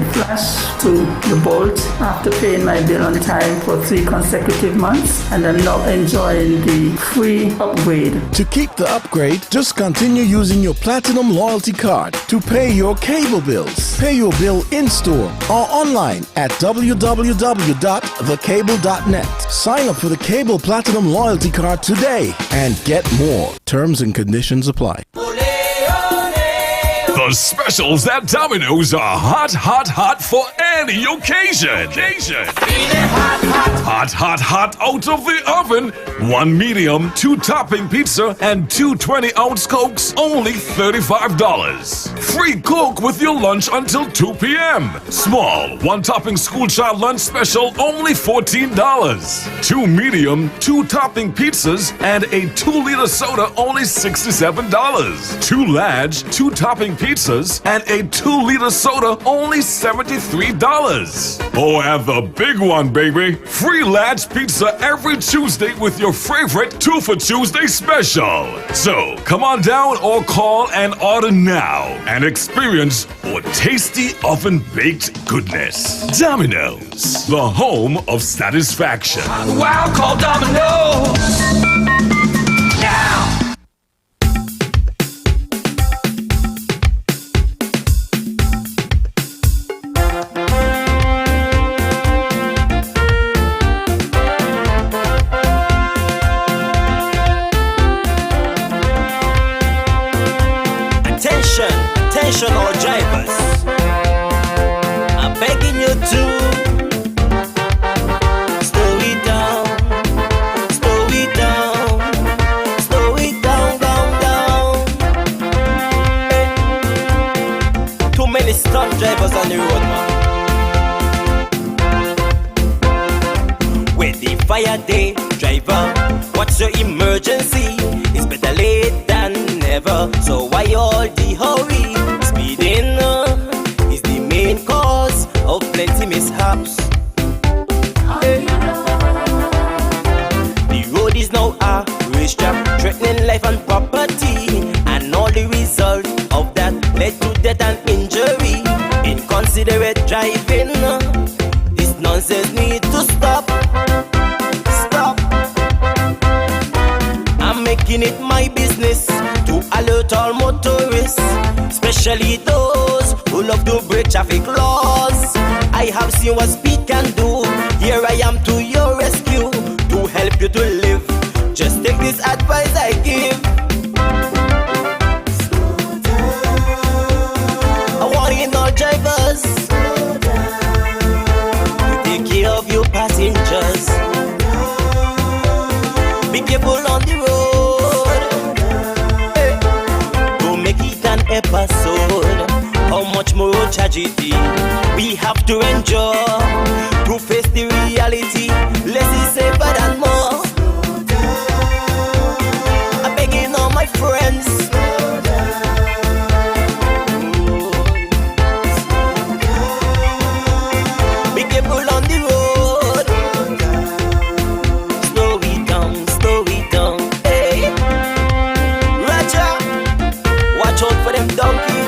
can flash to the Bolt after paying my bill on time for 3 consecutive months, and I'm now enjoying the free upgrade. To keep the upgrade, just continue using your Platinum Loyalty Card to pay your cable bills. Pay your bill in-store or online at www.thecable.net. Sign up for the Cable Platinum Loyalty Card today and get more. Terms and conditions apply. The specials at Domino's are hot, hot, hot for any occasion. Hot out of the oven. 1 medium, 2 topping pizza, and 2 20-ounce Cokes, only $35. Free Coke with your lunch until 2 p.m. Small, 1 topping school child lunch special, only $14. 2 medium, 2 topping pizzas, and a 2-liter soda, only $67. 2 large, 2 topping pizzas, and a 2-liter soda, only $73. Oh, and the big one, baby. Free large pizza every Tuesday with your favorite 2 for Tuesday special. So, come on down or call and order now and experience our tasty oven-baked goodness. Domino's, the home of satisfaction. Wow, call Domino's now. Attention all drivers, I'm begging you to slow it down, slow it down, slow it down, down. Hey. Too many stunt drivers on the road, man. With the fire day, driver, what's your emergency? It's better late than never, so why all the hurry? Speeding is the main cause of plenty mishaps. Hey. The road is now a racetrack, threatening life and property, and all the result of that led to death and injury. Inconsiderate driving, this nonsense need to stop. I'm making it my business to alert all motorists, especially those who love to break traffic laws. I have seen what speed can do. Here I am to your rescue to help you to live. Just take this advice I give. Slow down. I want in all drivers. Slow down. Take care of your passengers. Be careful on the road. Episode, how much more tragedy we have to endure to face the reality. Less is safer than more. I'm begging all my friends. Be careful on the road. Slow it down, slow it down. Hey, Roger. Watch out for them donkey.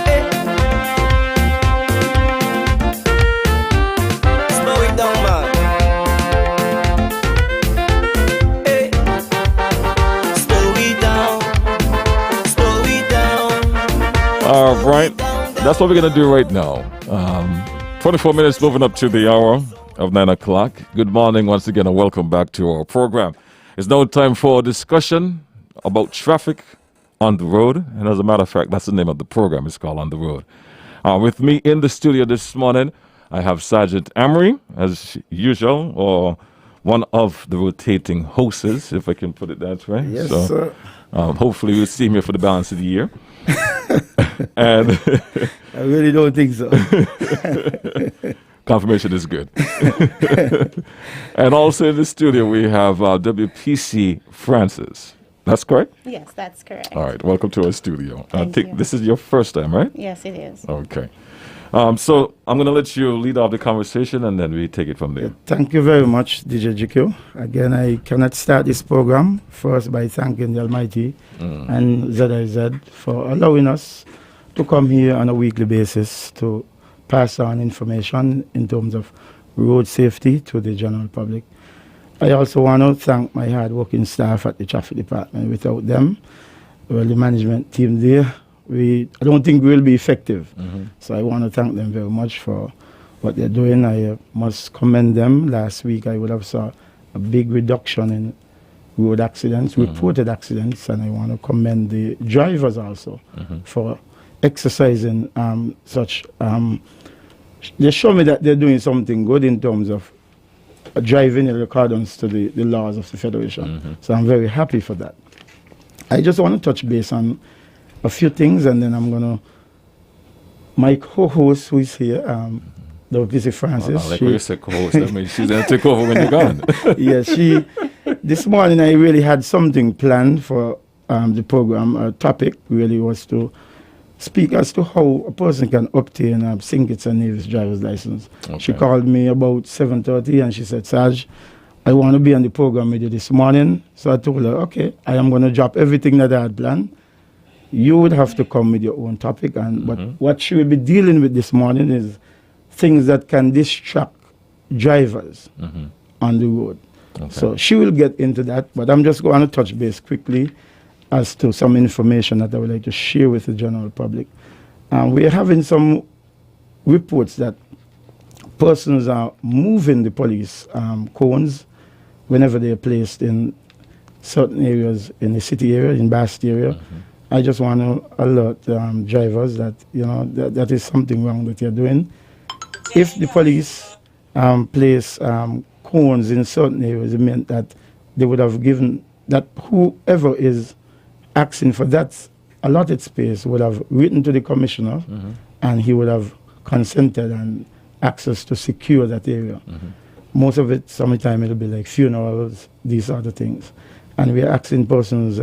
Hey. Slow it down, man. Hey. Slow it down. Slow it down. All right. That's what we're going to do right now. 24 minutes moving up to the hour of 9 o'clock. Good morning once again and welcome back to our program. It's now time for a discussion about traffic on the road. And as a matter of fact, that's the name of the program. It's called On the Road. With me in the studio this morning, I have Sergeant Amory, as usual, or one of the rotating hosts, if I can put it that way. Yes, sir. Hopefully we'll see him here for the balance of the year. And I really don't think so. Confirmation is good. And also in the studio, we have WPC Francis. That's correct? Yes, that's correct. All right. Welcome to our studio. I Thank think you. this is your first time, right? Yes, it is. Okay. So I'm going to let you lead off the conversation and then we take it from there. Thank you very much, DJ GQ. Again, I cannot start this program first by thanking the Almighty and ZIZ for allowing us to come here on a weekly basis to pass on information in terms of road safety to the general public. I also want to thank my hard-working staff at the traffic department. Without them, well, the management team there, I don't think we'll be effective. So I want to thank them very much for what they're doing. I must commend them. Last week I would have saw a big reduction in road accidents, reported accidents, and I want to commend the drivers also for exercising such. They show me that they're doing something good in terms of driving in accordance to the laws of the Federation. So I'm very happy for that. I just want to touch base on a few things, and then I'm going to... My co-host who is here, Dr. Francis. Like when you say co-host, that means she's going to take over when you're gone. Yes, this morning I really had something planned for the program. Our topic really was to speak as to how a person can obtain a St. Kitts and Nevis driver's license. Okay. She called me about 7:30 and she said, Sarge, I want to be on the program with you this morning. So I told her, okay, I am going to drop everything that I had planned. You would have to come with your own topic. But what she will be dealing with this morning is things that can distract drivers on the road. Okay. So she will get into that, but I'm just going to touch base quickly as to some information that I would like to share with the general public. We are having some reports that persons are moving the police cones whenever they are placed in certain areas in the city area, in Basti area. I just want to alert drivers that, that is something wrong that you're doing. If the police place cones in certain areas, it meant that they would have given, that whoever is asking for that allotted space would have written to the commissioner and he would have consented and access to secure that area. Most of it, sometimes it'll be like funerals, these other things. And we're asking persons,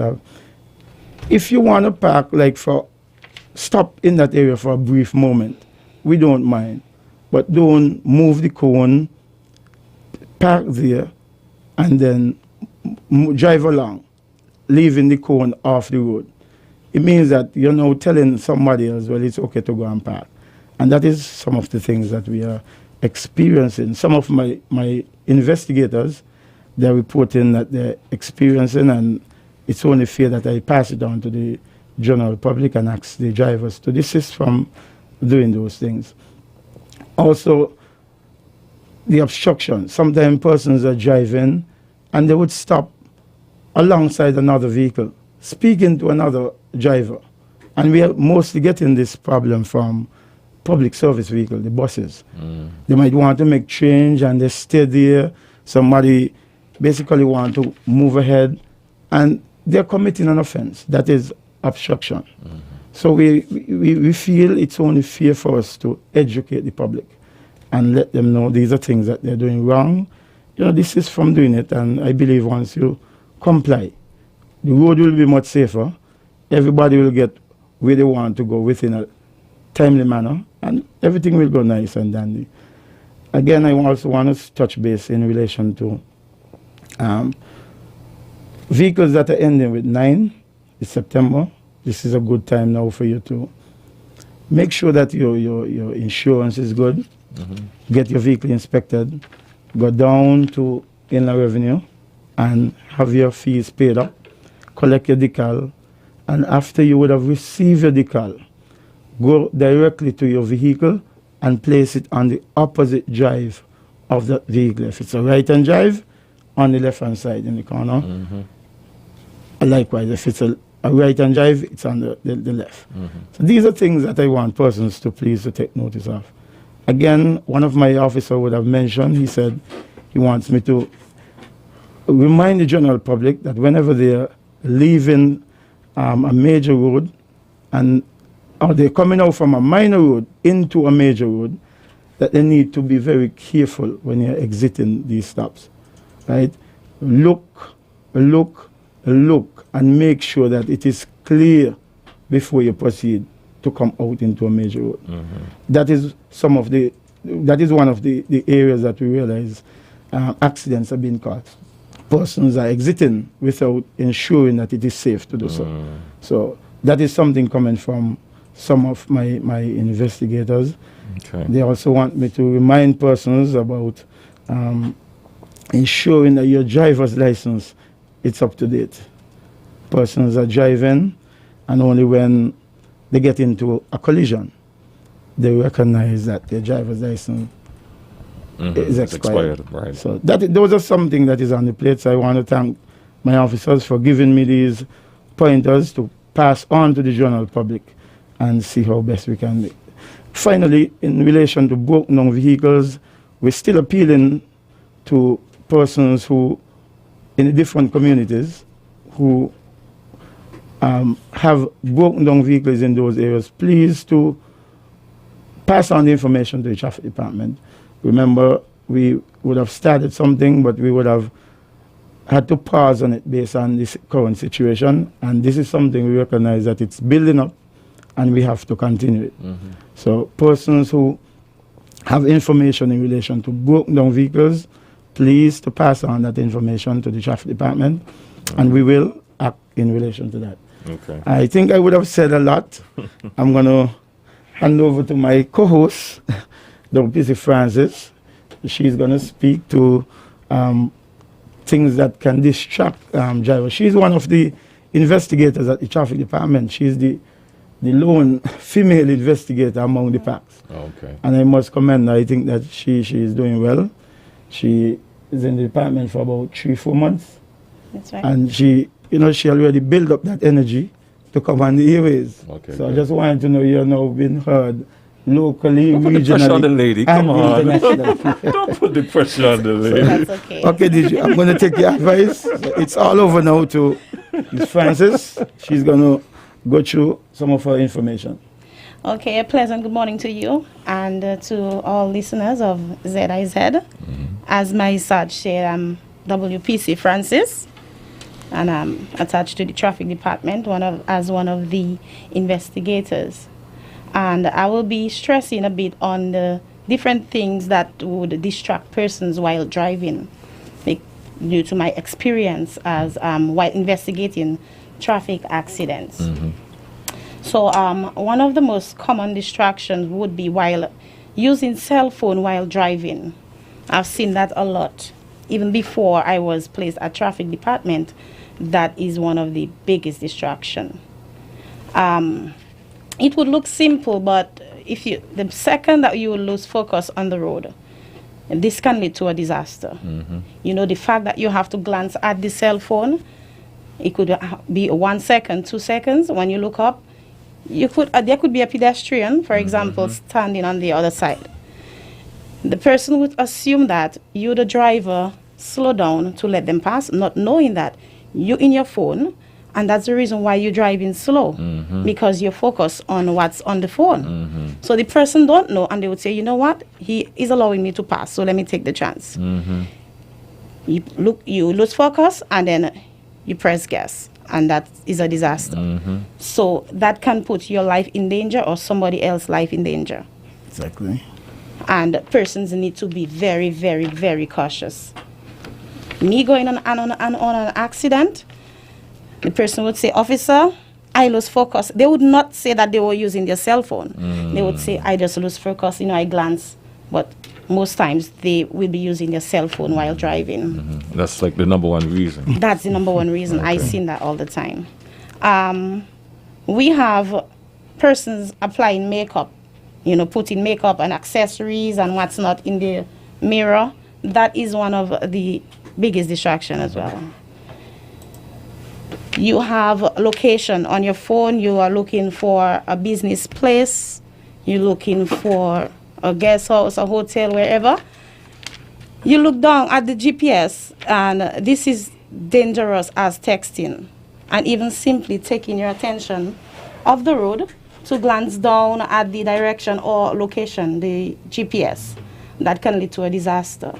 if you want to park, stop in that area for a brief moment, we don't mind. But don't move the cone, park there, and then drive along, leaving the cone off the road. It means that you're now telling somebody else, well, it's okay to go and park. And that is some of the things that we are experiencing. Some of my investigators, they're reporting that they're experiencing, and it's only fair that I pass it on to the general public and ask the drivers to desist from doing those things. Also, the obstruction. Sometimes persons are driving and they would stop alongside another vehicle, speaking to another driver. And we are mostly getting this problem from public service vehicles, the buses. They might want to make change and they stay there. Somebody basically want to move ahead and they're committing an offense. That is obstruction. So we feel it's only fair for us to educate the public and let them know these are things that they're doing wrong. This is from doing it, and I believe once you comply, the road will be much safer. Everybody will get where they want to go within a timely manner, and everything will go nice and dandy. Again, I also want to touch base in relation to vehicles that are ending with 9. It's September. This is a good time now for you to make sure that your insurance is good. Get your vehicle inspected. Go down to Inland Revenue and have your fees paid up. Collect your decal. And after you would have received your decal, go directly to your vehicle and place it on the opposite drive of the vehicle. If it's a right-hand drive, on the left-hand side in the corner. Likewise, if it's a right-hand drive, it's on the left. So these are things that I want persons to please to take notice of. Again, one of my officers would have mentioned, he said he wants me to remind the general public that whenever they're leaving a major road or they're coming out from a minor road into a major road, that they need to be very careful when you're exiting these stops. Right? Look, and make sure that it is clear before you proceed to come out into a major road. That is one of the areas that we realize accidents are being caused. Persons are exiting without ensuring that it is safe to do so. So that is something coming from some of my investigators. Okay. They also want me to remind persons about ensuring that your driver's license it's up to date. Persons are driving, and only when they get into a collision, they recognize that their driver's license is It's expired. right. So those are something that is on the plate. So I want to thank my officers for giving me these pointers to pass on to the general public and see how best we can make. Finally, in relation to broken down vehicles, we're still appealing to persons who, in the different communities, who have broken down vehicles in those areas, please to pass on the information to the traffic department. Remember, we would have started something, but we would have had to pause on it based on this current situation. And this is something we recognize that it's building up, and we have to continue it. So persons who have information in relation to broken down vehicles, please to pass on that information to the traffic department, and we will act in relation to that. Okay. I think I would have said a lot. I'm going to hand over to my co-host, Dr. P.C. Francis. She's going to speak to things that can distract drivers. She's one of the investigators at the traffic department. She's the lone female investigator among the packs. Okay. And I must commend her. I think that she is doing well. She is in the department for about 3-4 months. That's right. And she already built up that energy to come on the airways. Okay, So I good. just wanted to know you're now being heard locally, Don't put the pressure on the regionally, lady. and Come on. internationally. Don't put the pressure on the lady. That's okay. Okay, DJ, I'm going to take your advice. It's all over now to Ms. Francis. She's going to go through some of her information. Okay, a pleasant good morning to you and to all listeners of ZIZ. As my Sarge said, I'm WPC Francis, and I'm attached to the traffic department as one of the investigators. And I will be stressing a bit on the different things that would distract persons while driving, due to my experience as while investigating traffic accidents. So one of the most common distractions would be while using cell phone while driving. I've seen that a lot. Even before I was placed at traffic department, that is one of the biggest distraction. It would look simple, but the second that you will lose focus on the road, this can lead to a disaster. The fact that you have to glance at the cell phone, it could be 1 second, 2 seconds. When you look up, there could be a pedestrian, for example, standing on the other side. The person would assume that you, the driver, slow down to let them pass, not knowing that you're in your phone, and that's the reason why you're driving slow, because you're focused on what's on the phone. So the person don't know, and they would say, you know what, he is allowing me to pass, so let me take the chance. You lose focus, and then you press gas, and that is a disaster. So that can put your life in danger or somebody else's life in danger. Exactly. And persons need to be very, very, very cautious. Me going on an accident, the person would say, officer, I lose focus. They would not say that they were using their cell phone. They would say, I just lose focus, I glance. But most times they will be using their cell phone while driving. That's like the number one reason. That's the number one reason. I've seen that all the time. We have persons applying makeup, putting makeup and accessories and what's not in the mirror. That is one of the biggest distraction as well. You have location on your phone. You are looking for a business place. You're looking for a guest house, a hotel, wherever. You look down at the GPS, and this is dangerous as texting, and even simply taking your attention off the road to glance down at the direction or location, the GPS. That can lead to a disaster.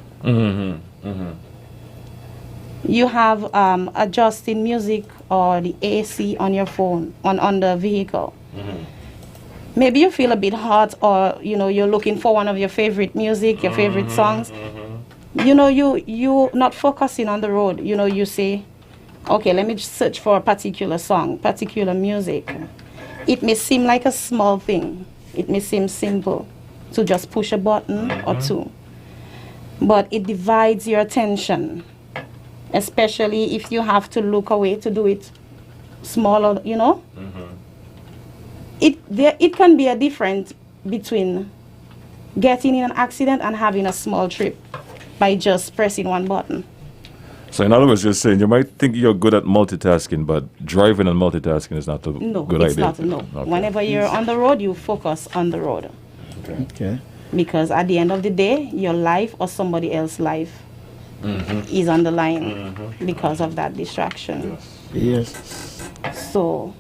You have adjusting music or the AC on your phone, on the vehicle. Maybe you feel a bit hot, or you're looking for one of your favorite music, your favorite songs. You're not focusing on the road. You say, okay, let me search for a particular song, particular music. It may seem like a small thing. It may seem simple to just push a button or two. But it divides your attention, especially if you have to look away to do it smaller, you know. It can be a difference between getting in an accident and having a small trip by just pressing one button. So in other words, you're saying you might think you're good at multitasking, but driving and multitasking is not a good it's idea. not. No. Okay. Whenever you're on the road, you focus on the road. Okay. Because at the end of the day, your life or somebody else's life is on the line because of that distraction. Yes. So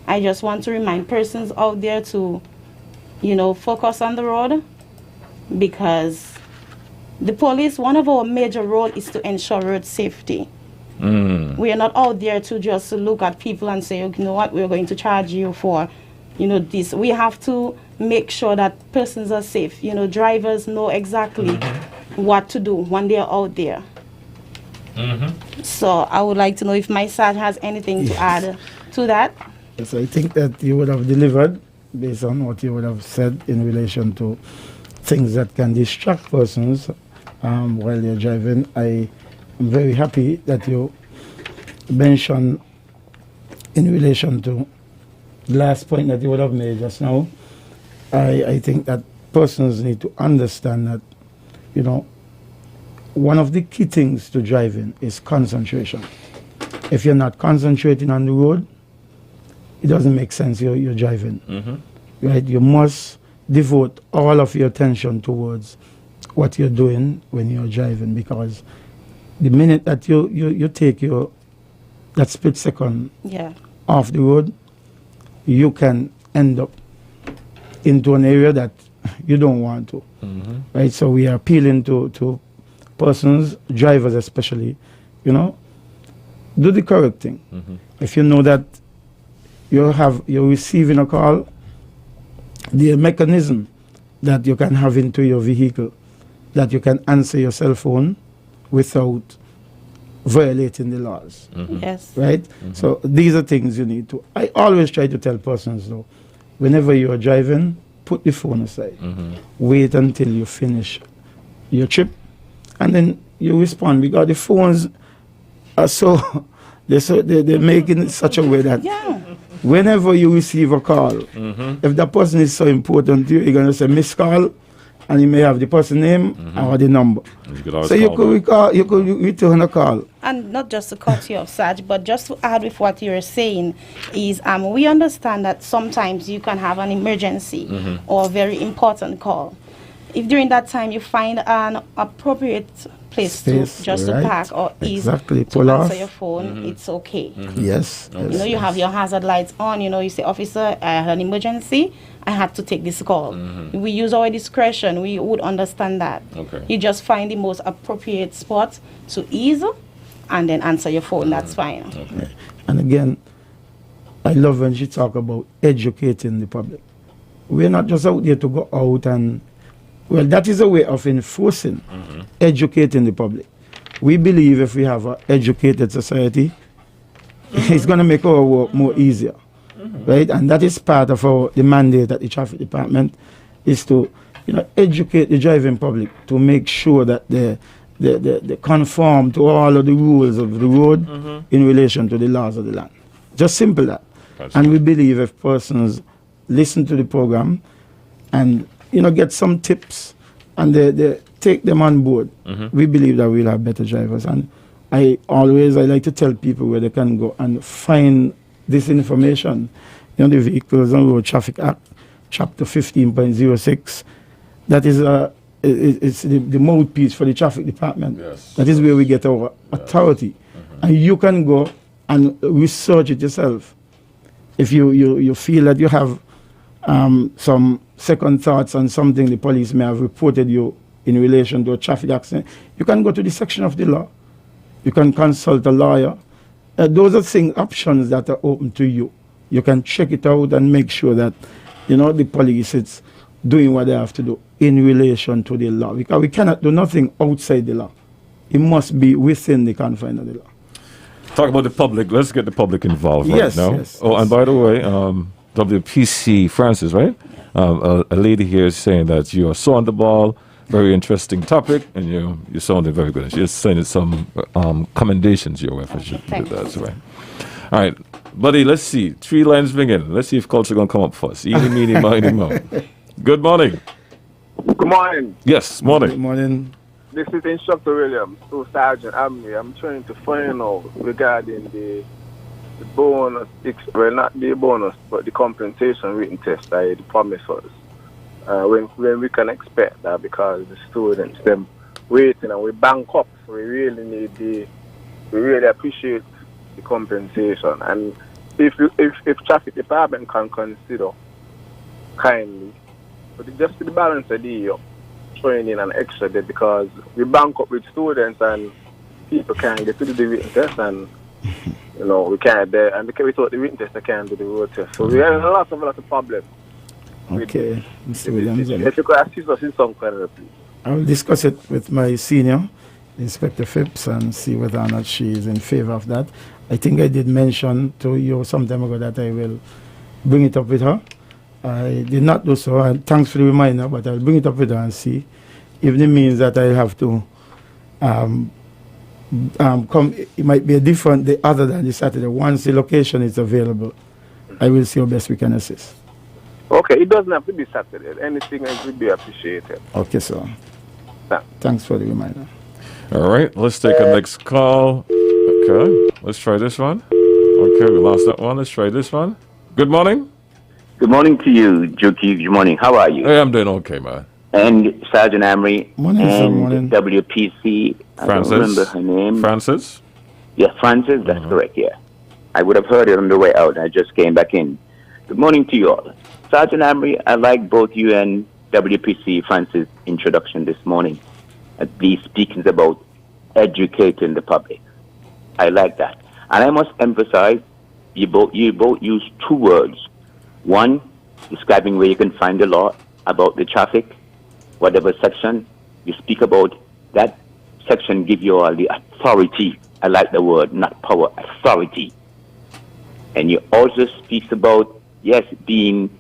I just want to remind persons out there to, focus on the road, because the police, one of our major role is to ensure road safety. We are not out there to just look at people and say, you know what, we're going to charge you for, this. We have to make sure that persons are safe. Drivers know exactly what to do when they're out there. So I would like to know if my Sarge has anything to add to that. Yes, I think that you would have delivered based on what you would have said in relation to things that can distract persons while you're driving. I am very happy that you mentioned in relation to the last point that you would have made just now. I think that persons need to understand that, one of the key things to driving is concentration. If you're not concentrating on the road, it doesn't make sense you're driving. Right? You must devote all of your attention towards what you're doing when you're driving, because the minute that you take that split second off the road, you can end up into an area that you don't want to. Right? So we are appealing to persons, drivers especially, do the correct thing. If you know that you're receiving a call, the mechanism that you can have into your vehicle, that you can answer your cell phone without violating the laws. Yes. Right? So these are things you need to. I always try to tell persons though, whenever you are driving, put the phone aside. Wait until you finish your trip, and then you respond, because the phones are they're making it such a way that whenever you receive a call, if the person is so important to you, you're going to say missed call, and you may have the person name or the number. So you could return a call. And not just to cut you off, Sarge, but just to add with what you're saying is we understand that sometimes you can have an emergency or a very important call. If during that time you find an appropriate place to park or pull answer off your phone, it's okay. Yes. You have your hazard lights on, you say, officer, I had an emergency, I had to take this call. We use our discretion, we would understand that. Okay. You just find the most appropriate spot to ease and then answer your phone, that's fine. Okay. And again, I love when she talk about educating the public. We're not just out there to go out and, well, that is a way of enforcing, educating the public. We believe if we have an educated society, it's going to make our work more easier, right? And that is part of the mandate at the traffic department, is to educate the driving public to make sure that they conform to all of the rules of the road in relation to the laws of the land. Just simple that. And we believe if persons listen to the program and get some tips and they take them on board, we believe that we'll have better drivers. And I like to tell people where they can go and find this information. The Vehicles and Road Traffic Act, Chapter 15.06, that is it's the mouthpiece for the traffic department. Yes. That is where we get our authority. And you can go and research it yourself. If you feel that you have some second thoughts on something the police may have reported you in relation to a traffic accident, you can go to the section of the law. You can consult a lawyer. Those are options that are open to you. You can check it out and make sure that the police is doing what they have to do in relation to the law. Because we cannot do nothing outside the law. It must be within the confines of the law. Talk about the public. Let's get the public involved right now. Yes. Oh, and by the way, WPC Francis, right? A lady here is saying that you are so on the ball, very interesting topic, and you sounded very good. She's sending some commendations your way for you. That's right. All right, buddy, let's see. 3 lines ringing. Let's see if culture going to come up first. Eeny, meeny, miny, mo. Good morning. Good morning. Yes, morning. Good morning. This is Instructor Williams, to Sergeant Amri. I'm trying to find out regarding the bonus, well, not the bonus, but the compensation written test that they promised us. When we can expect that, because the students, them waiting and we bank up, so we really appreciate the compensation. And if traffic department can consider kindly, but just for the balance of the year, throwing in an extra day, because we bank up with students and people can't get to do the written test, and we can't, and without the written test, they can't do the road test. So we have a lot of problems. Okay, Mr. Williams. If you could assist us in some kind of, please. I will discuss it with my senior, Inspector Phipps, and see whether or not she is in favor of that. I think I did mention to you some time ago that I will bring it up with her. I did not do so, and thanks for the reminder, but I'll bring it up with her and see if it means that I have to come. It might be a different day other than the Saturday. Once the location is available, I will see how best we can assist. Okay, it doesn't have to be Saturday. Anything else would be appreciated. Okay, sir. Thanks for the reminder. All right, let's take a next call. Okay, let's try this one. Okay, we lost that one. Let's try this one. Good morning. Good morning to you, Juki. Good morning. How are you? Hey, I'm doing okay, man. And Sergeant Amri. Morning, sir. Morning. WPC. Francis. I don't remember her name. Francis? Yeah, Francis. That's correct, yeah. I would have heard it on the way out. I just came back in. Good morning to you all. Sergeant Amri, I like both you and WPC Francis' introduction this morning. At least speaking about educating the public. I like that. And I must emphasize, you both use 2 words. One, describing where you can find the law about the traffic, whatever section you speak about, that section give you all the authority. I like the word, not power, authority. And you also speak about, yes, being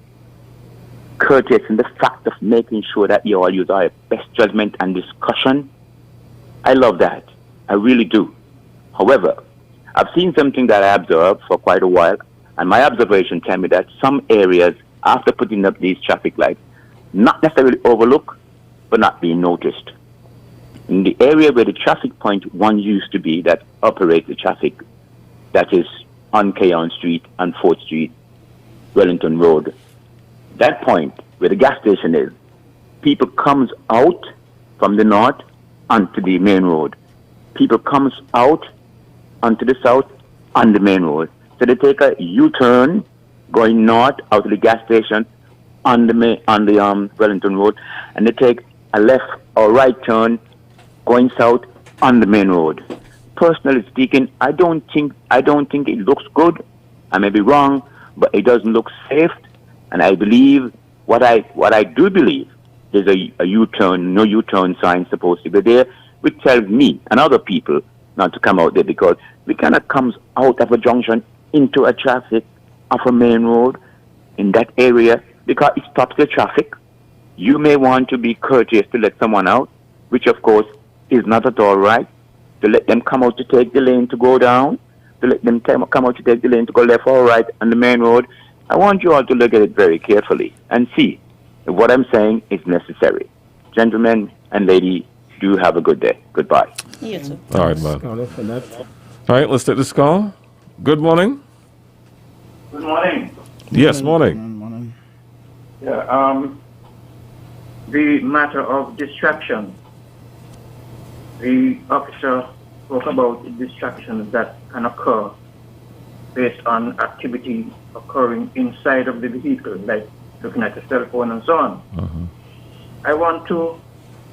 courteous in the fact of making sure that you all use our best judgment and discussion. I love that. I really do. However, I've seen something that I observed for quite a while, and my observation tell me that some areas, after putting up these traffic lights, not necessarily overlooked, but not being noticed. In the area where the traffic point 1 used to be that operates the traffic, that is on Keon Street and 4th Street, Wellington Road, that point where the gas station is, people comes out from the north onto the main road. People comes out onto the south on the main road. So they take a U-turn going north out of the gas station on the Wellington Road, and they take a left or right turn going south on the main road. Personally speaking, I don't think it looks good. I may be wrong, but it doesn't look safe. And I believe what I do believe there's a U-turn, no U-turn sign supposed to be there, which tells me and other people not to come out there, because we kind of comes out of a junction into a traffic of a main road in that area because it stops the traffic. You may want to be courteous to let someone out, which of course is not at all right, to let them come out to take the lane to go down, to let them come out to take the lane to go left or right on the main road. I want you all to look at it very carefully and see if what I'm saying is necessary. Gentlemen and lady, do have a good day. Goodbye. You too. All right, man. All right, let's take this call. Good morning. Good morning. Yes, morning. Morning. Yeah, the matter of distraction. The officer spoke about distractions that can occur based on activity occurring inside of the vehicle, like looking at the cell phone and so on. I want to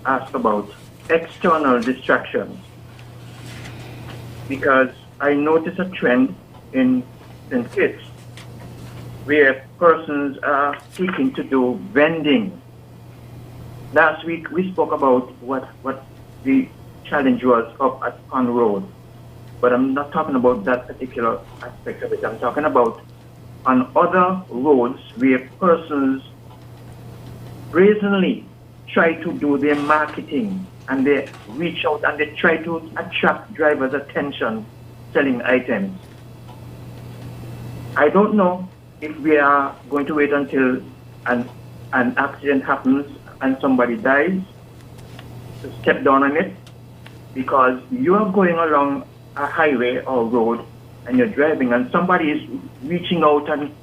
ask about external distractions, because I notice a trend in St. Kitts where persons are seeking to do vending. Last week we spoke about what the challenge was up at Pond Road, but I'm not talking about that particular aspect of it. I'm talking about on other roads where persons brazenly try to do their marketing and they reach out and they try to attract drivers' attention selling items. I don't know if we are going to wait until an accident happens and somebody dies to step down on it, because you are going along a highway or road and you're driving and somebody is reaching out and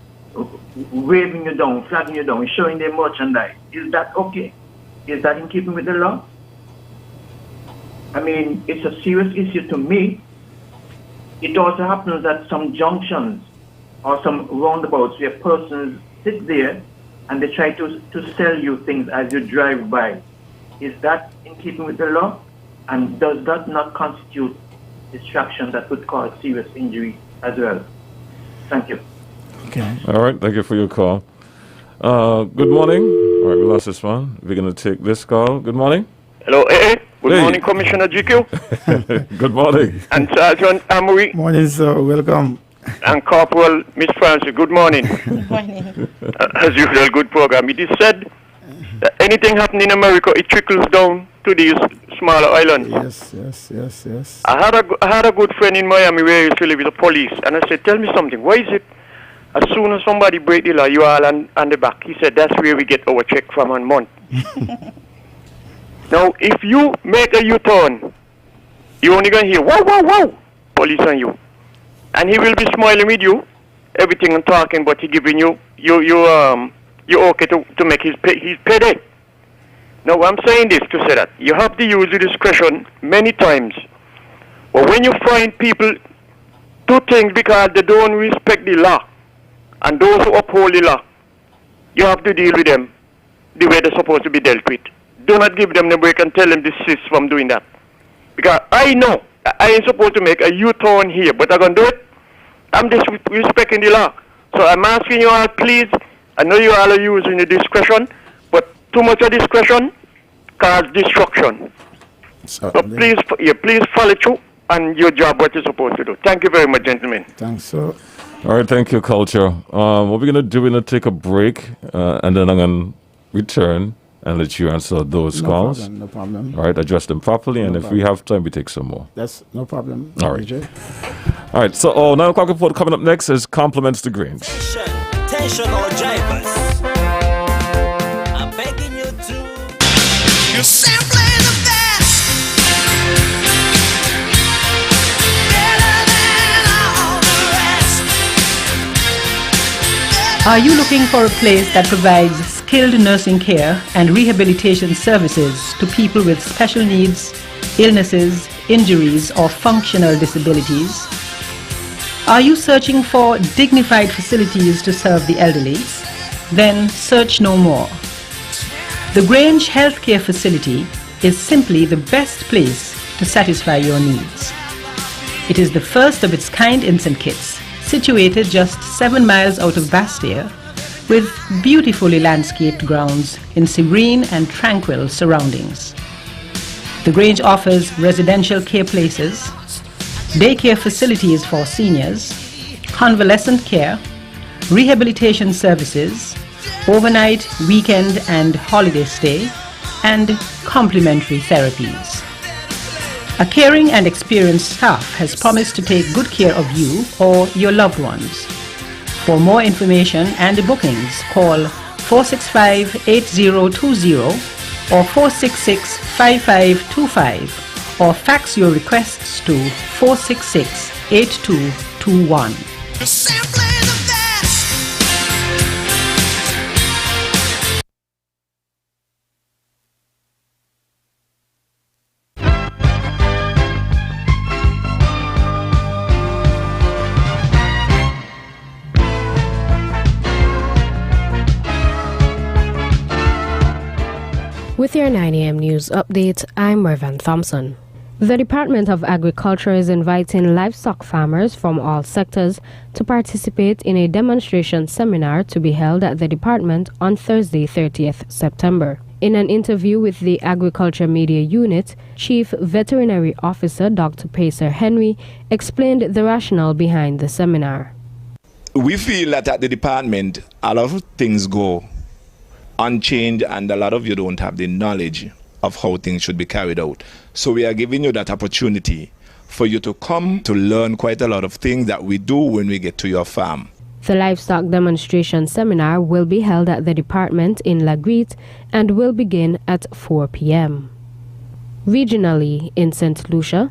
waving you down, flagging you down, showing their merchandise. Is that okay? Is that in keeping with the law? I mean, it's a serious issue to me. It also happens at some junctions or some roundabouts where persons sit there and they try to sell you things as you drive by. Is that in keeping with the law? And does that not constitute distraction that could cause serious injury as well? Thank you. Okay. All right, thank you for your call. Good morning. All right, we lost this one. We're going to take this call. Good morning. Hello, Good Hey. morning, Commissioner GQ. Good morning. And Sergeant Amory. Morning, sir. Welcome. And Corporal Miss Francis. Good morning. Good morning. As usual, good program. It is said that anything happening in America, it trickles down to these smaller islands. Yes. I had a good friend in Miami where he used to live with the police, and I said, tell me something. Why is it as soon as somebody break the law, you all on the back? He said, that's where we get our check from on month. Now, if you make a U-turn, you only going to hear, wow, wow, wow, police on you. And he will be smiling with you, everything and talking, but he giving you okay to make his payday. Now, I'm saying this to say that you have to use your discretion many times. But when you find people do things because they don't respect the law, and those who uphold the law, you have to deal with them the way they're supposed to be dealt with. Do not give them the break and tell them desist from doing that. Because I know I ain't supposed to make a U-turn here, but I'm going to do it. I'm disrespecting the law. So I'm asking you all, please, I know you all are using your discretion, but too much of discretion causes destruction. So please follow through and your job, what you're supposed to do. Thank you very much, gentlemen. Thanks, sir. All right, thank you, Culture. What we're going to do, we're going to take a break, and then I'm going to return and let you answer those calls. No problem. All right, address them properly, and if we have time, we take some more. That's no problem. All right. AJ. All right, so 9 o'clock report coming up next is Compliments to Grange. Tension or drivers. I'm begging you to. You're simply the best. Better than all the rest. Are you looking for a place that provides skilled nursing care and rehabilitation services to people with special needs, illnesses, injuries, or functional disabilities? Are you searching for dignified facilities to serve the elderly? Then search no more. The Grange Healthcare Facility is simply the best place to satisfy your needs. It is the first of its kind in St. Kitts, situated just 7 miles out of Bastia, with beautifully landscaped grounds in serene and tranquil surroundings. The Grange offers residential care places, daycare facilities for seniors, convalescent care, rehabilitation services, overnight, weekend and holiday stay, and complimentary therapies. A caring and experienced staff has promised to take good care of you or your loved ones. For more information and bookings, call 465-8020 or 466-5525 or fax your requests to 466-8221. You're simply the best. With your 9 a.m. news update, I'm Mervan Thompson. The Department of Agriculture is inviting livestock farmers from all sectors to participate in a demonstration seminar to be held at the department on Thursday, 30th September. In an interview with the Agriculture Media Unit, Chief Veterinary Officer Dr. Pacer Henry explained the rationale behind the seminar. We feel that at the department, a lot of things go unchanged and a lot of you don't have the knowledge of how things should be carried out. So we are giving you that opportunity for you to come to learn quite a lot of things that we do when we get to your farm. The livestock demonstration seminar will be held at the department in Lagreet and will begin at 4 p.m. Regionally in St. Lucia,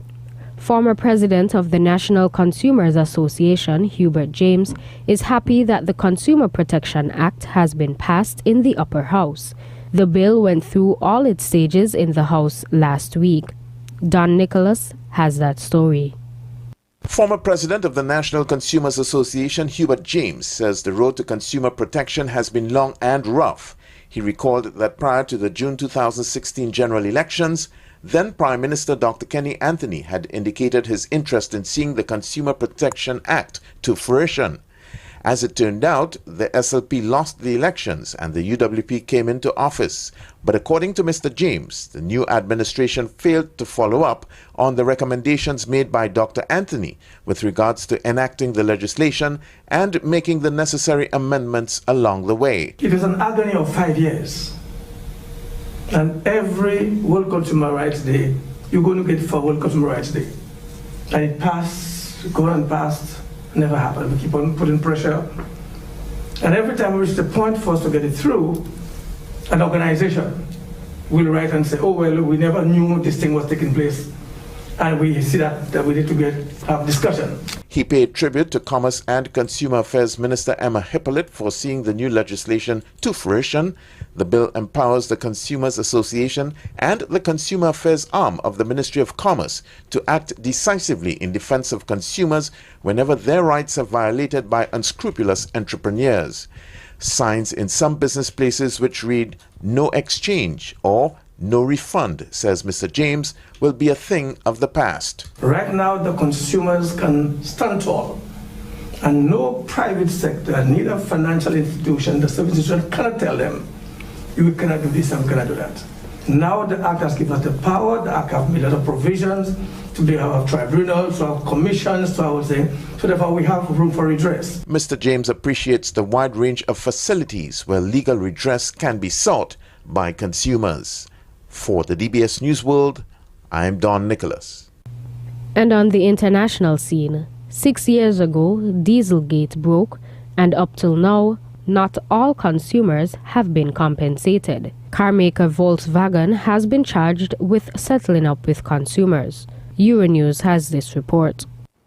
former president of the National Consumers Association, Hubert James, is happy that the Consumer Protection Act has been passed in the upper house. The bill went through all its stages in the House last week. Don Nicholas has that story. Former president of the National Consumers Association, Hubert James, says the road to consumer protection has been long and rough. He recalled that prior to the June 2016 general elections, then Prime Minister Dr. Kenny Anthony had indicated his interest in seeing the Consumer Protection Act to fruition. As it turned out, the SLP lost the elections and the UWP came into office. But according to Mr. James, the new administration failed to follow up on the recommendations made by Dr. Anthony with regards to enacting the legislation and making the necessary amendments along the way. It is an agony of 5 years. And every World Consumer Rights Day, you're going to get for World Consumer Rights Day. And it passed, go and passed, never happened. We keep on putting pressure. And every time we reach the point for us to get it through, an organization will write and say, oh, well, we never knew this thing was taking place. And we see that we need to have discussion. He paid tribute to Commerce and Consumer Affairs Minister Emma Hippolyte for seeing the new legislation to fruition. The bill empowers the Consumers Association and the Consumer Affairs arm of the Ministry of Commerce to act decisively in defense of consumers whenever their rights are violated by unscrupulous entrepreneurs. Signs in some business places which read "No exchange" or "No refund," says Mr. James, will be a thing of the past. Right now, the consumers can stand tall, and no private sector, neither financial institution, the service institution cannot tell them, you cannot do this and you cannot do that. Now the Act has given us the power, the Act has made a lot of provisions to be have tribunals, to have commissions, to have thing, so therefore we have room for redress. Mr. James appreciates the wide range of facilities where legal redress can be sought by consumers. For the DBS News World, I'm Don Nicholas. And on the international scene, 6 years ago, Dieselgate broke, and up till now, not all consumers have been compensated. Carmaker Volkswagen has been charged with settling up with consumers. Euronews has this report.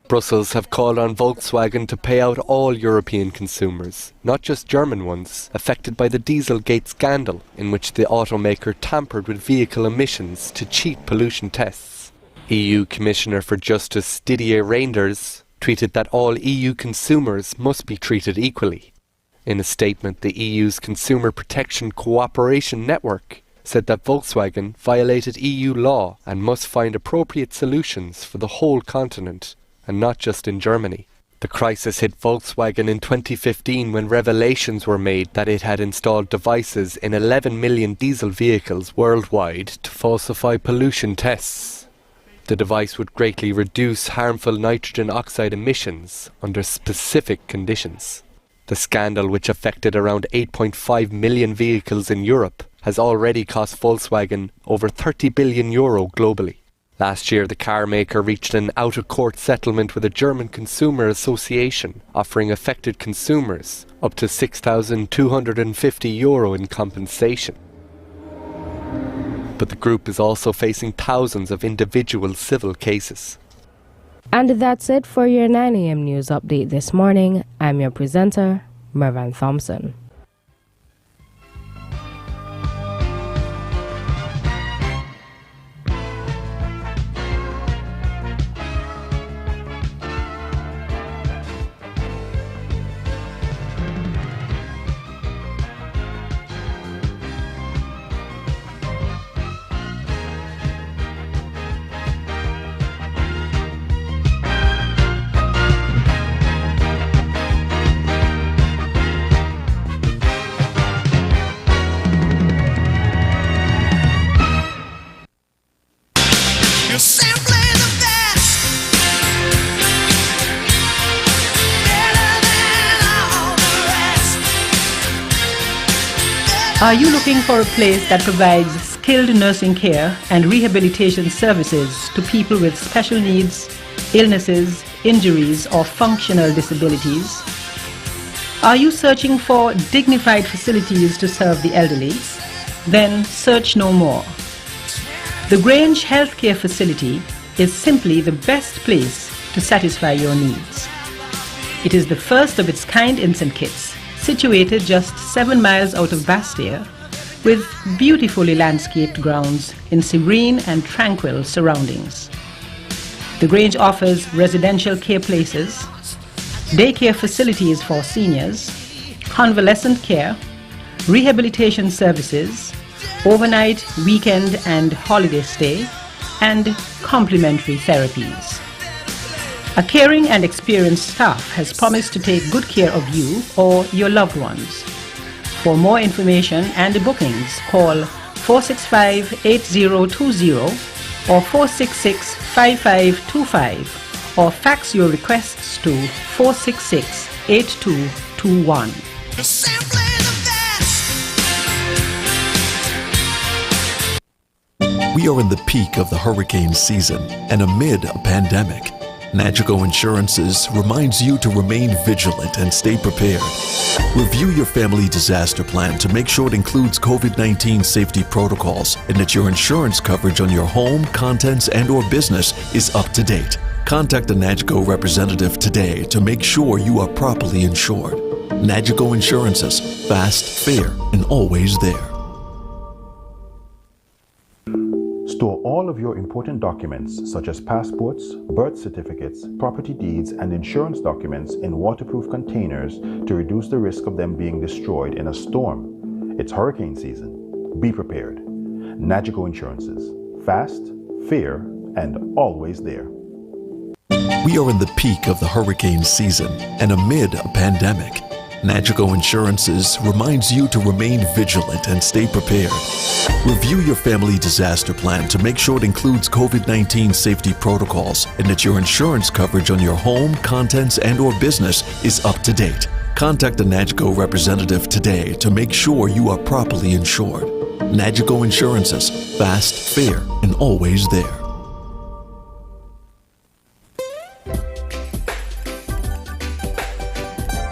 Brussels have called on Volkswagen to pay out all European consumers, not just German ones, affected by the Dieselgate scandal, in which the automaker tampered with vehicle emissions to cheat pollution tests. EU Commissioner for Justice Didier Reynders tweeted that all EU consumers must be treated equally. In a statement, the EU's Consumer Protection Cooperation Network said that Volkswagen violated EU law and must find appropriate solutions for the whole continent, and not just in Germany. The crisis hit Volkswagen in 2015 when revelations were made that it had installed devices in 11 million diesel vehicles worldwide to falsify pollution tests. The device would greatly reduce harmful nitrogen oxide emissions under specific conditions. The scandal, which affected around 8.5 million vehicles in Europe, has already cost Volkswagen over €30 billion globally. Last year, the car maker reached an out-of-court settlement with a German consumer association, offering affected consumers up to €6,250 in compensation. But the group is also facing thousands of individual civil cases. And that's it for your 9 a.m. news update this morning. I'm your presenter, Mervan Thompson. Are you looking for a place that provides skilled nursing care and rehabilitation services to people with special needs, illnesses, injuries, or functional disabilities? Are you searching for dignified facilities to serve the elderly? Then search no more. The Grange Healthcare Facility is simply the best place to satisfy your needs. It is the first of its kind in St. Kitts, situated just 7 miles out of Bastia, with beautifully landscaped grounds in serene and tranquil surroundings. The Grange offers residential care places, daycare facilities for seniors, convalescent care, rehabilitation services, overnight, weekend and holiday stay, and complementary therapies. A caring and experienced staff has promised to take good care of you or your loved ones. For more information and bookings, call 465-8020 or 466-5525 or fax your requests to 466-8221. We are in the peak of the hurricane season and amid a pandemic. Nagico Insurances reminds you to remain vigilant and stay prepared. Review your family disaster plan to make sure it includes COVID-19 safety protocols and that your insurance coverage on your home, contents, and/or business is up to date. Contact a Nagico representative today to make sure you are properly insured. Nagico Insurances, fast, fair, and always there. Store all of your important documents, such as passports, birth certificates, property deeds, and insurance documents in waterproof containers to reduce the risk of them being destroyed in a storm. It's hurricane season. Be prepared. Nagico Insurances. Fast, fair, and always there. We are in the peak of the hurricane season and amid a pandemic. Nagico Insurances reminds you to remain vigilant and stay prepared. Review your family disaster plan to make sure it includes COVID-19 safety protocols and that your insurance coverage on your home, contents, and/or business is up to date. Contact a Nagico representative today to make sure you are properly insured. Nagico Insurances, fast, fair, and always there.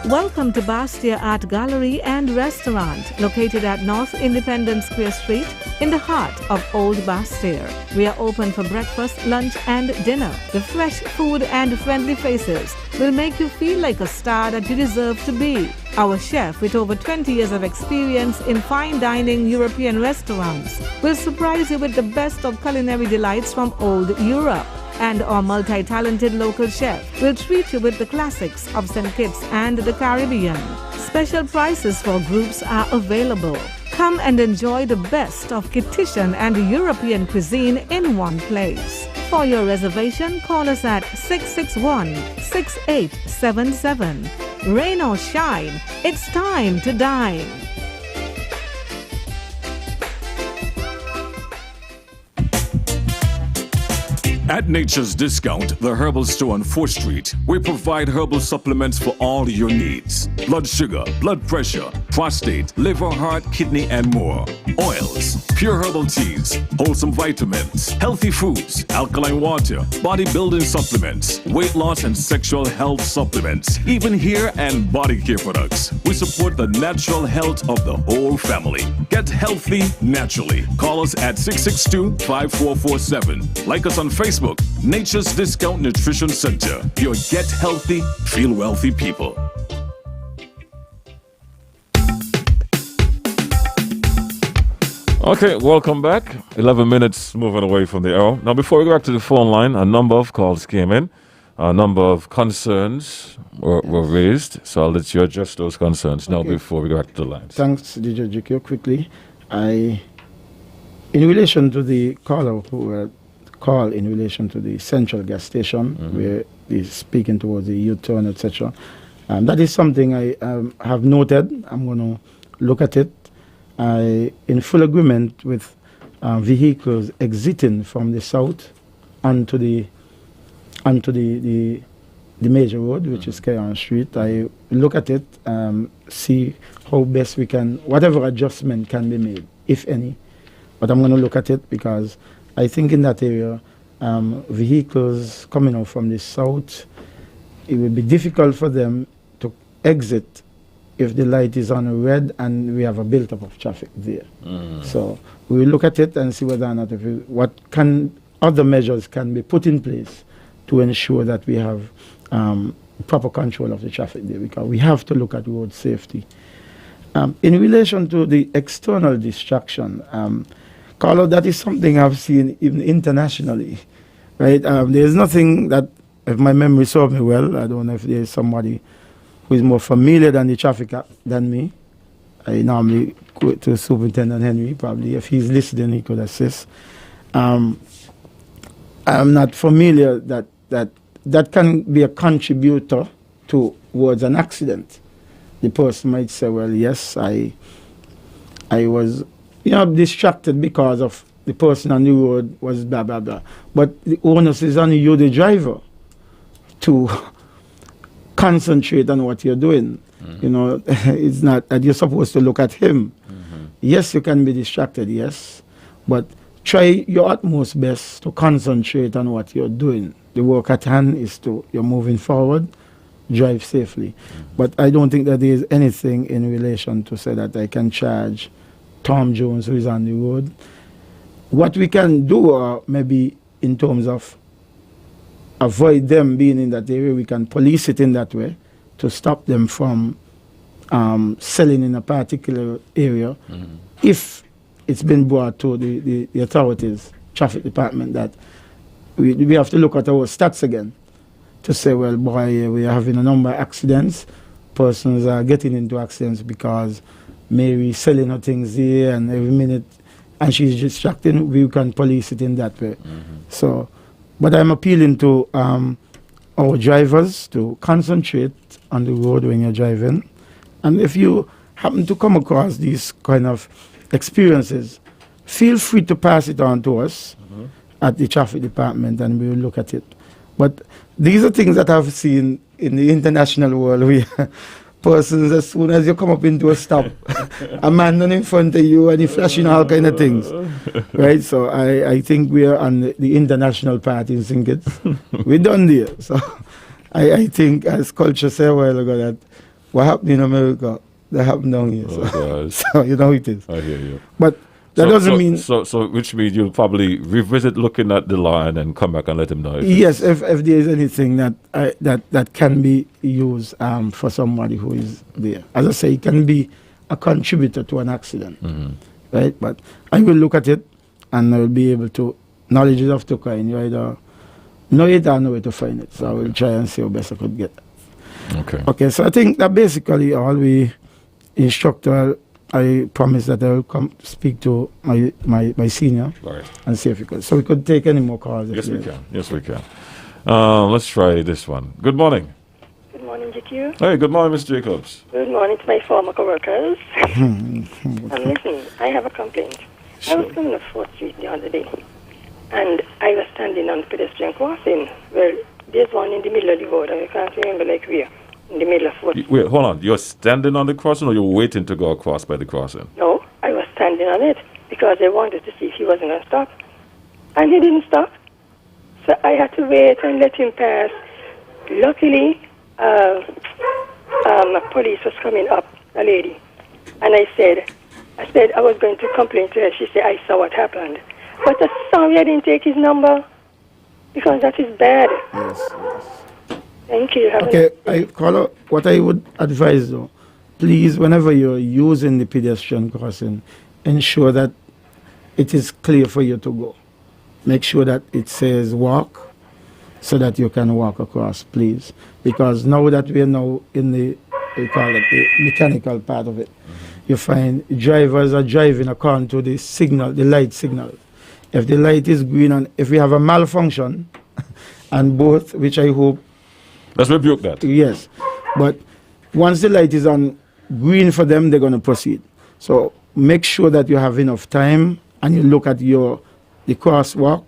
Welcome to Bastia Art Gallery and Restaurant, located at North Independence Square Street in the heart of Old Bastia. We are open for breakfast, lunch and dinner. The fresh food and friendly faces will make you feel like a star that you deserve to be. Our chef, with over 20 years of experience in fine dining European restaurants, will surprise you with the best of culinary delights from old Europe. And our multi-talented local chef will treat you with the classics of St. Kitts and the Caribbean. Special prices for groups are available. Come and enjoy the best of Kittitian and European cuisine in one place. For your reservation, call us at 661-6877. Rain or shine, it's time to dine. At Nature's Discount, the herbal store on 4th Street, we provide herbal supplements for all your needs. Blood sugar, blood pressure, prostate, liver, heart, kidney, and more. Oils, pure herbal teas, wholesome vitamins, healthy foods, alkaline water, bodybuilding supplements, weight loss and sexual health supplements, even hair and body care products. We support the natural health of the whole family. Get healthy naturally. Call us at 662-5447. Like us on Facebook. Nature's Discount Nutrition Center. Your get healthy, feel wealthy people. Okay, welcome back. 11 minutes moving away from the hour. Now, before we go back to the phone line, a number of calls came in. A number of concerns were raised. So I'll let you address those concerns now before we go back to the lines. Thanks, DJ GQ. Quickly, in relation to the caller who call in relation to the central gas station, where he's speaking towards the U-turn, etc. That is something I have noted. I'm going to look at it. In full agreement with vehicles exiting from the south onto the major road, which is Keon Street. I look at it, see how best we can, whatever adjustment can be made, if any. But I'm going to look at it because I think in that area, vehicles coming out from the south, it will be difficult for them to exit if the light is on red and we have a built-up of traffic there. So we will look at it and see whether or not other measures can be put in place to ensure that we have proper control of the traffic there, because we have to look at road safety. In relation to the external distraction, Carlo, that is something I've seen even internationally, right? There's nothing that, if my memory serves me well, I don't know if there's somebody who is more familiar than the traffic than me. I normally go to Superintendent Henry, probably. If he's listening, he could assist. I'm not familiar that can be a contributor towards an accident. The person might say, well, yes, I was distracted because of the person on the road was blah, blah, blah. But the onus is on you, the driver, to concentrate on what you're doing. It's not that you're supposed to look at him. Yes, you can be distracted, yes, but try your utmost best to concentrate on what you're doing. The work at hand is you're moving forward, drive safely. But I don't think that there is anything in relation to say that I can charge Tom Jones, who is on the road. What we can do, maybe in terms of avoid them being in that area, we can police it in that way to stop them from selling in a particular area. If it's been brought to the authorities, traffic department, that we have to look at our stats again to say, well, boy, we are having a number of accidents. Persons are getting into accidents because Mary selling her things here and every minute, and she's distracting. We can police it in that way. So, but I'm appealing to our drivers to concentrate on the road when you're driving. And if you happen to come across these kind of experiences, feel free to pass it on to us at the traffic department and we will look at it. But these are things that I've seen in the international world where persons, as soon as you come up into a stop, a man in front of you and he flashing all kind of things. Right? So I think we are on the international part in St. Kitts. We're done there. So I think, as culture said a while ago, that what happened in America, that happened down here. So you know it is. I hear you. But that doesn't mean... So which means you'll probably revisit looking at the law and then come back and let him know. Yes, if there is anything that can be used for somebody who is there. As I say, it can be a contributor to an accident. Right? But I will look at it and I will be able to... Knowledge is of two kinds. You either know it or know where to find it. So I will try and see how best I could get that. Okay, so I think that basically all we instructor... I promise that I will come speak to my senior and see if we could. So we could take any more calls. Yes, we can. Yes, we can. Let's try this one. Good morning. Good morning, GQ. Hey, good morning, Ms. Jacobs. Good morning to my former co-workers. Listen, I have a complaint. I was coming up 4th Street the other day, and I was standing on the pedestrian crossing. Well, there's one in the middle of the road, and I can't remember like where. In the middle of 4th. Wait, hold on. You're standing on the crossing or you're waiting to go across by the crossing? No, I was standing on it because I wanted to see if he wasn't going to stop. And he didn't stop. So I had to wait and let him pass. Luckily, police was coming up, a lady. And I said I was going to complain to her. She said, I saw what happened. But I'm sorry I didn't take his number because that is bad. Yes. Thank you. Okay, Carlo, what I would advise though, please, whenever you're using the pedestrian crossing, ensure that it is clear for you to go. Make sure that it says walk so that you can walk across, please. Because now that we are now in the mechanical part of it, you find drivers are driving according to the signal, the light signal. If the light is green and if we have a malfunction, and both, which I hope, let's rebuke that. Yes. But once the light is on green for them, they're going to proceed. So make sure that you have enough time and you look at the crosswalk,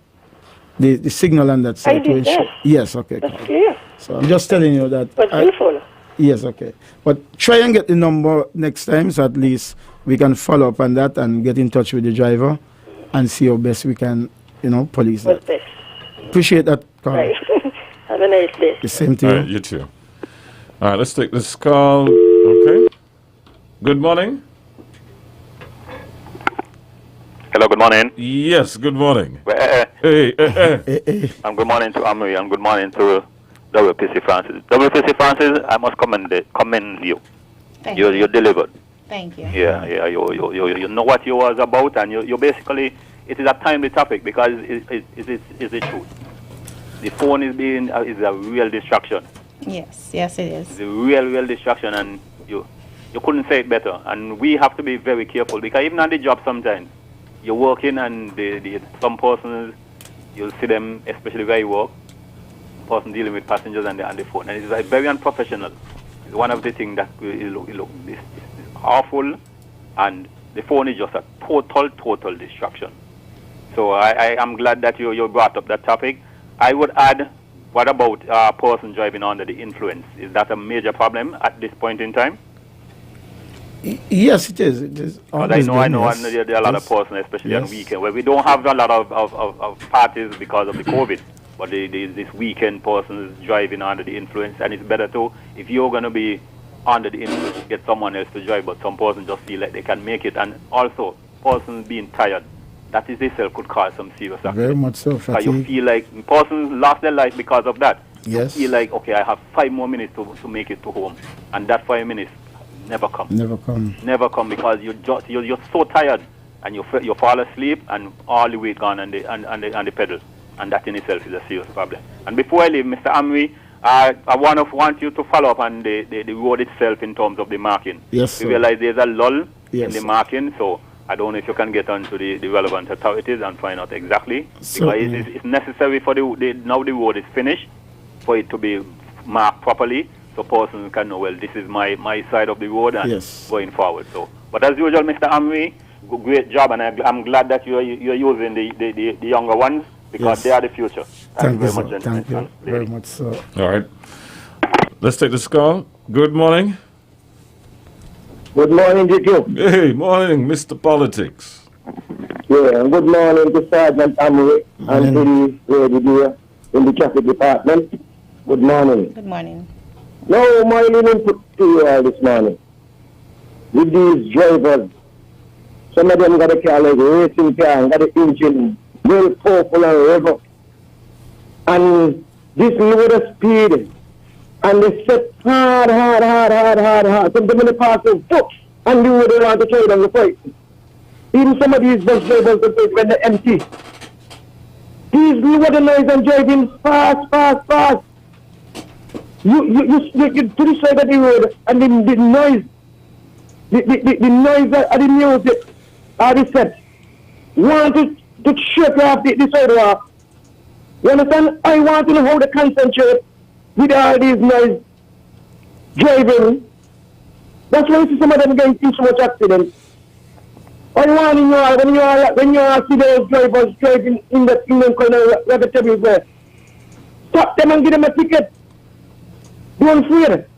the signal on that side. I did that. Yes, okay. That's clear. So I'm just telling you that. But beautiful. Yes, okay. But try and get the number next time, so at least we can follow up on that and get in touch with the driver and see how best we can, police that. What's best? Appreciate that, Carl. Right. Have a nice day. The same to All you. right, you too. All right, let's take this call. Okay. Good morning. Hello, good morning. Yes, good morning. Hey. And good morning to Amory, and good morning to WPC Francis. WPC Francis, I must commend you. Thank You delivered. Thank you. Yeah. You know what you was about, and you basically, it is a timely topic because it's the truth. The phone is a real distraction. Yes, it is. It's a real distraction, and you couldn't say it better. And we have to be very careful because even on the job sometimes, you're working and some persons, you'll see them, especially where you work, person dealing with passengers and the phone. And it's very unprofessional. It's one of the things that look this awful, and the phone is just a total distraction. So I am glad that you brought up that topic. I would add, what about a person driving under the influence? Is that a major problem at this point in time? Yes, it is. It is. I know there are a lot of persons, especially on weekend, where we don't have a lot of parties because of the COVID. But this weekend persons driving under the influence, and it's better to, if you're going to be under the influence, get someone else to drive, but some persons just feel like they can make it. And also, persons being tired, that is itself could cause some serious accidents. Very much so. Because you feel like persons lost their life because of that. Yes. You feel like, okay, I have 5 more minutes to make it to home. And that 5 minutes never come. Never come because you're so tired, and you fall asleep, and all the weight gone on the pedal, and that in itself is a serious problem. And before I leave, Mr. Amri, I want you to follow up on the road itself in terms of the marking. Yes, we sir. realize there's a lull Yes, in the sir. marking, so I don't know if you can get onto the relevant authorities and find out exactly, because Certainly. it's necessary for now the road is finished for it to be marked properly, so persons can know, well, this is my side of the road and Yes. going forward. So, but as usual, Mr. Amri, great job, and I'm glad that you're using the younger ones because Yes. they are the future. Thank you, very much, sir. gentlemen. Thank you very much, sir. All right. Let's take this call. Good morning. Good morning, GQ. Hey, morning, Mr. Politics. Yeah, and good morning to Sergeant Amory and to the lady there in the traffic department. Good morning. Good morning. Now, my little input to you all this morning. With these drivers, some of them got a car like a racing car and got the engine very powerful and rev. And this load of speed, and they set hard. Some of them in the past of foot, and you would want to try them to fight. Even some of these bus drivers, when they're empty, these lower the noise and driving fast. You to the side of the road, and the noise, the noise of the music, or the set, want to shake off the sidewalk. You understand? I want to know how to concentrate with all these noise driving. That's why you see some of them getting so much accidents. I want you all, when you all see those drivers driving in the kind of reputable way, stop them and give them a ticket. Don't fear.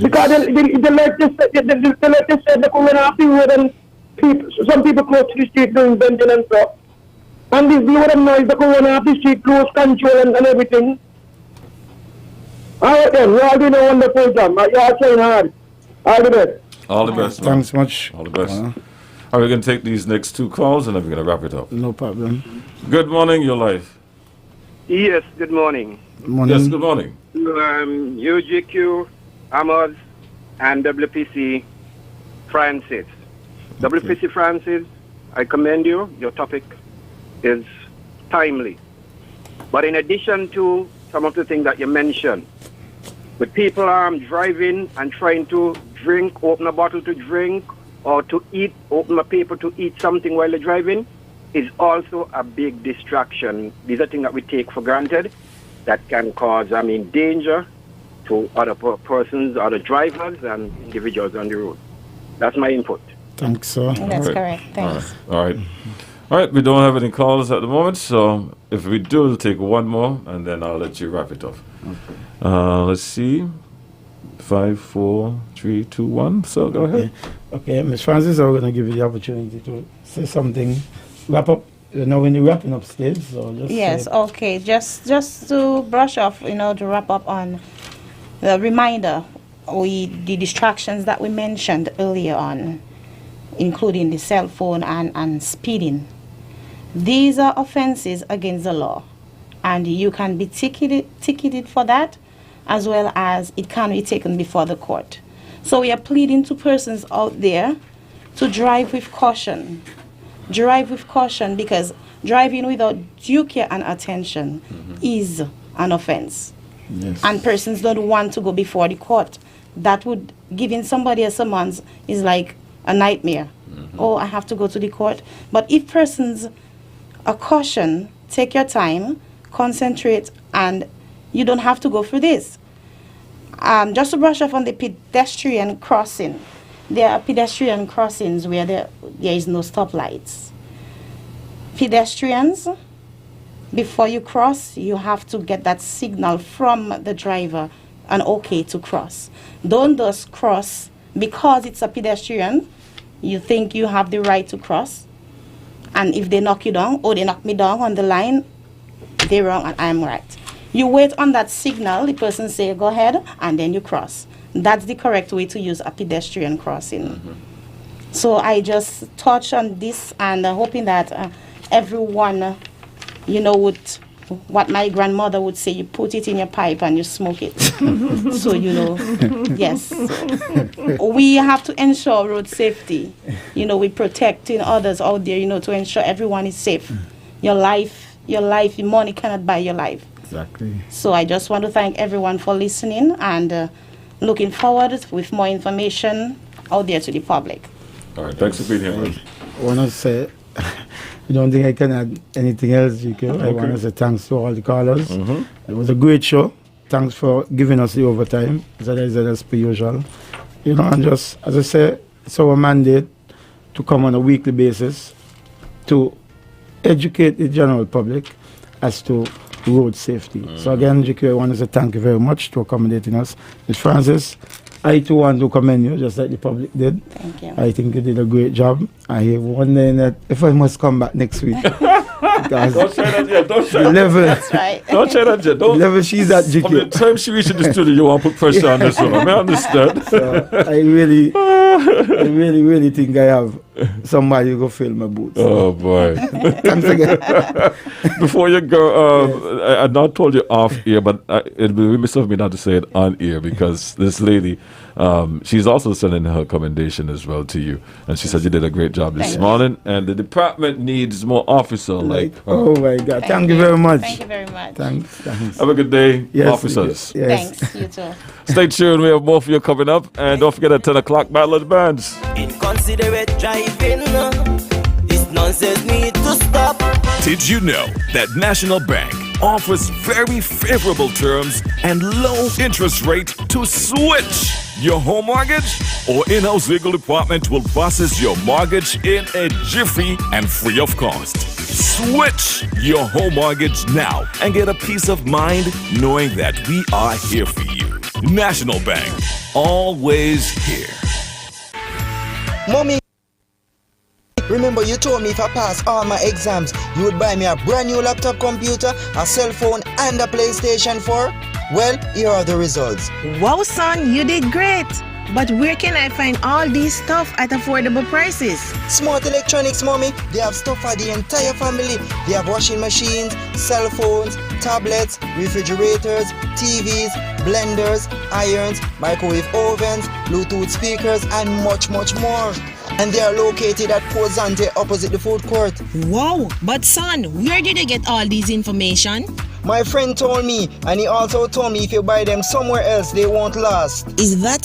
Because the latest said they come off the road and some people close to the street doing bending and stuff. And this load of noise they come off the street, close control and everything. Alright then, you all doing a wonderful job. You all trying hard. All the best. All the best, man. Thanks much. All the best. All right, we're going to take these next 2 calls, and then we're going to wrap it up. No problem. Good morning, your life. Yes, good morning. Morning. Yes, good morning. UGQ, Amos, and WPC Francis. WPC Francis, I commend you. Your topic is timely. But in addition to some of the things that you mentioned, with people driving and trying to drink, open a bottle to drink, or to eat, open a paper to eat something while they're driving, is also a big distraction. These are things that we take for granted that can cause, danger to other persons, other drivers, and individuals on the road. That's my input. Thanks, sir. That's correct. Thanks. All right, we don't have any calls at the moment, so if we do, we'll take one more, and then I'll let you wrap it up. Let's see. 5, 4, 3, 2, 1. So go ahead. Okay, Ms. Francis, I'm going to give you the opportunity to say something. Wrap up. You know, when you're wrapping up stage, so just Yes, okay. Just to brush off, to wrap up on the reminder, the distractions that we mentioned earlier on, including the cell phone and speeding. These are offenses against the law, and you can be ticketed for that, as well as it can be taken before the court. So we are pleading to persons out there to drive with caution. Drive with caution, because driving without due care and attention is an offense. Yes. And persons don't want to go before the court. That would, giving somebody a summons is like a nightmare. Oh, I have to go to the court. But if persons are caution, take your time, concentrate, and you don't have to go through this. Just to brush off on the pedestrian crossing. There are pedestrian crossings where there is no stoplights. Pedestrians, before you cross, you have to get that signal from the driver, an okay to cross. Don't just cross because it's a pedestrian. You think you have the right to cross. And if they knock you down, or they knock me down on the line, they're wrong and I'm right. You wait on that signal, the person say, go ahead, and then you cross. That's the correct way to use a pedestrian crossing. So I just touch on this, and hoping that everyone, would, what my grandmother would say, you put it in your pipe and you smoke it. So, yes. We have to ensure road safety. We protecting others out there, to ensure everyone is safe. Your life, your money cannot buy your life. Exactly. So I just want to thank everyone for listening, and looking forward with more information out there to the public. All right, thanks for being here, man. I want to say, I don't think I can add anything else, GQ. I want to say thanks to all the callers. It was a great show. Thanks for giving us the overtime, as per usual. And just, as I say, it's our mandate to come on a weekly basis to educate the general public as to road safety. So again, GQ, I want to say thank you very much for accommodating us. Ms. Francis, I too want to commend you, just like the public did. Thank you. I think you did a great job. I have wondering that if I must come back next week. Because Don't say that yet. Don't say the that. level, That's right. Don't say that yet. the level she's at, GQ. From the time she reached the studio, you want to put pressure on this one. I understand. So I really think I have somebody who go fill my boots. Oh boy! Thanks again. Before you go, I not told you off air, but it'd be remiss of me not to say it on air, because this lady, she's also sending her commendation as well to you, and she said you did a great job this morning, and the department needs more officers like her. Oh my God! Thank you very much. Thank you very much. Thanks. Have a good day, Yes, officers. yes. Thanks, you too. Stay tuned. We have more for you coming up, and don't forget at 10 o'clock, Battle of the Bands. Inconsiderate driving. This nonsense need to stop. Did you know that National Bank offers very favorable terms and low interest rate to switch your home mortgage? Our in-house legal department will process your mortgage in a jiffy and free of cost. Switch your home mortgage now and get a peace of mind knowing that we are here for you. National Bank, always here. Mommy, remember you told me if I pass all my exams, you would buy me a brand new laptop computer, a cell phone, and a PlayStation 4? Well, here are the results. Wow, son, you did great. But where can I find all these stuff at affordable prices? Smart Electronics, Mommy. They have stuff for the entire family. They have washing machines, cell phones, tablets, refrigerators, TVs, blenders, irons, microwave ovens, Bluetooth speakers, and much, much more. And they are located at Port Zante opposite the food court. Wow, but son, where did you get all these information? My friend told me, and he also told me if you buy them somewhere else, they won't last. Is that